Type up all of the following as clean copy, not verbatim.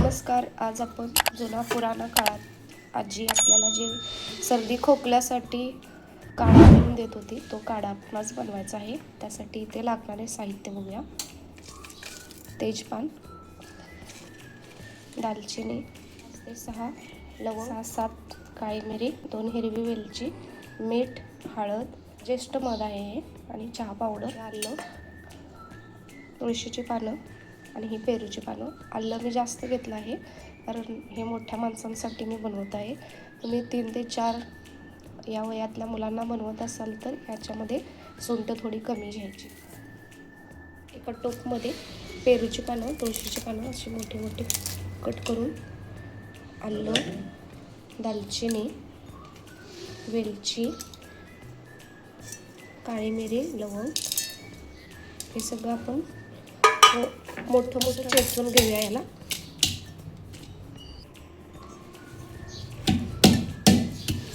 नमस्कार. आज आपण जुना पुराणा काळात आजी आपल्याला जे सर्दी खोकल्यासाठी काढा बनवून देत होती तो काढा आपणास बनवायचा आहे. त्यासाठी इथे लागणारे साहित्य बघूया. तेजपान, दालचिनी 5 ते 6 लवंग, 6-7 काळी मिरी, 2 हिरवी वेलची, मीठ, हळद, ज्येष्ठ मध आहे हे, आणि चहा पावडर, आलं, तुळशीची पानं आणि ही पेरूची पानं. आलं मी जास्त घेतलं आहे कारण हे मोठ्या माणसांसाठी मी बनवत आहे. तुम्ही 3 ते 4 या वयातल्या मुलांना बनवत असाल तर याच्यामध्ये सुंठ थोडी कमी घ्यायची. एका टोपमध्ये पेरूची पानं, तुळशीची पानं अशी मोठी मोठी कट करून, आलं, दालचिनी, वेलची, काळी मिरी, लवंग हे सगळं आपण मोठं मोठं चेचून घेऊया. याला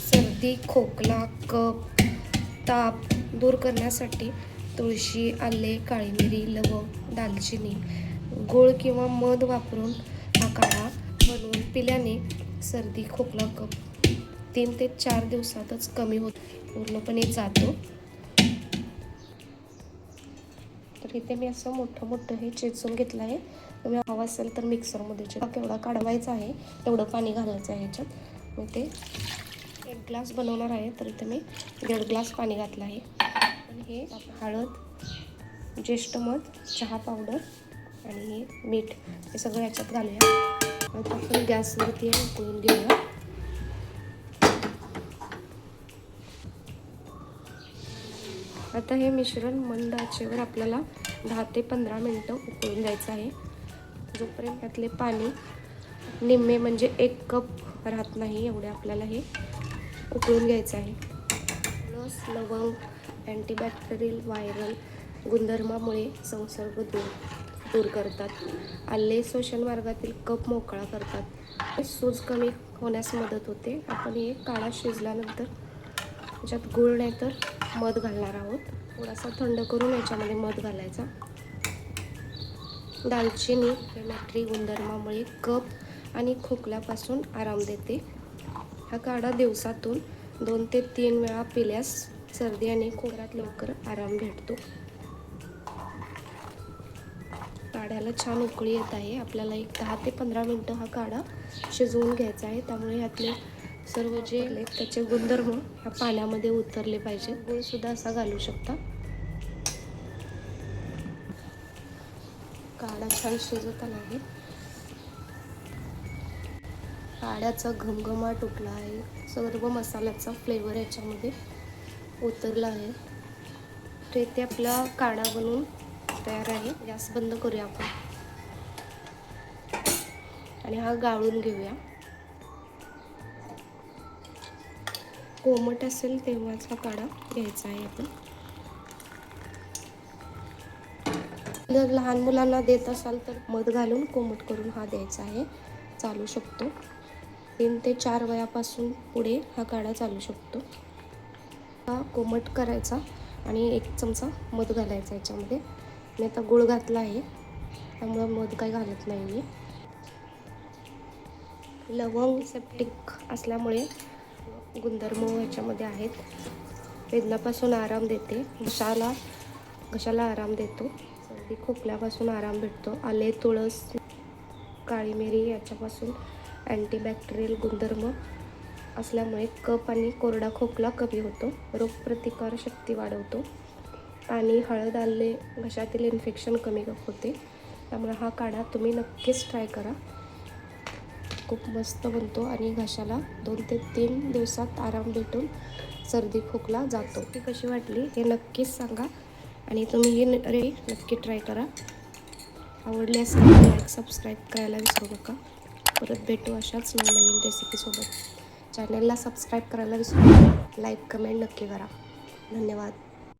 सर्दी, खोकला, कफ, ताप दूर करण्यासाठी तुळशी, आले, काळी मिरी, लवंग, दालचिनी, गूळ किंवा मध वापरून हा काढा बनवून पिल्याने सर्दी, खोकला, कफ 3 ते 4 दिवसातच कमी होतो, पूर्णपणे जातो. तर इथे मी असं मोठं मोठं हे चेचून घेतलं आहे. तुम्ही हवा असेल तर मिक्सरमध्ये केवढा काढवायचा आहे तेवढं पाणी घालायचं आहे ह्याच्यात. मी ते 1 ग्लास बनवणार आहे तर इथे मी 1.5 ग्लास पाणी घातलं आहे. आणि हे हळद, ज्येष्ठ मध, चहा पावडर आणि हे मीठ हे सगळं ह्याच्यात घालूया. आता आपण गॅसवरती उकळून घेऊया. आता हे मिश्रण मंद आचेवर आपल्याला 10 ते 15 मिनटं उकळून द्यायचं आहे, जोपर्यंत त्यातले पाणी निम्मे म्हणजे 1 कप राहत नाही एवढे आपल्याला हे उकळून घ्यायचं आहे. तुळस, लवंग अँटीबॅक्टेरियल व्हायरल गुणधर्मामुळे संसर्ग दूर करतात. आले श्वसन मार्गातील कफ मोकळा करतात. सूज कमी होण्यास मदत होते. आपण हे काढा शिजल्यानंतर त्याच्यात गूळ नाही तर मध घालणार आहोत. थोडासा थंड करून याच्यामध्ये मध घालायचा. दालचिनी इन्फ्लेमेटरी गुणधर्मामुळे कफ आणि खोकल्यापासून आराम देते. हा काढा दिवसातून 2 ते 3 वेळा पिल्यास सर्दी आणि खोकल्यात लवकर आराम भेटतो. काढ्याला छान उकळी येत आहे. आपल्याला एक 10 ते 15 मिनटं हा काढा शिजवून घ्यायचा आहे. त्यामुळे यातले सर्व जे त्याचे गुणधर्म ह्या पाण्यामध्ये उतरले पाहिजे. गूळ सुद्धा असा घालू शकता. काढा छान शिजत आला आहे. काढ्याचा घमघमाट उठला आहे. सर्व मसाल्याचा फ्लेवर याच्यामध्ये उतरला आहे. तर इथे आपला काढा बनवून तयार आहे. गॅस बंद करूया आपण आणि हा गाळून घेऊया. कोमट असेल तेव्हाच हा काढा घ्यायचा आहे आपण. जर लहान मुलांना देत असाल तर मध घालून कोमट करून हा द्यायचा आहे, चालू शकतो. 3 ते 4 वयापासून पुढे हा काढा चालू शकतो. हा कोमट करायचा आणि 1 चमचा मध घालायचा याच्यामध्ये. मी आता गूळ घातला आहे त्यामुळे मध काही घालत नाही मी. लवंग सेप्टिक असल्यामुळे गुणधर्म याच्यामध्ये आहेत. वेदनापासून आराम देते, घशाला आराम देतो, सर्दी खोकल्यापासून आराम भेटतो. आले, तुळस, काळी मिरी याच्यापासून अँटीबॅक्टेरियल गुणधर्म असल्यामुळे कफ आणि कोरडा खोकला कमी होतो. रोगप्रतिकार शक्ती वाढवतो. पाणी, हळद, आले घशातील इन्फेक्शन कमी होते. त्यामुळे हा काढा तुम्ही नक्कीच ट्राय करा. खूप मस्त बनतो आणि घशाला 2 ते 3 दिवसात आराम भेटून सर्दी खोकला जातो. ती कशी वाटली हे नक्कीच सांगा आणि तुम्ही ही नक्की ट्राय करा. आवडली असेल तर लाईक, सबस्क्राईब करायला विसरू नका. परत भेटू अशाच नवनवीन रेसिपीसोबत. चॅनलला सबस्क्राईब करायला विसरू नका. लाईक, कमेंट नक्की करा. धन्यवाद.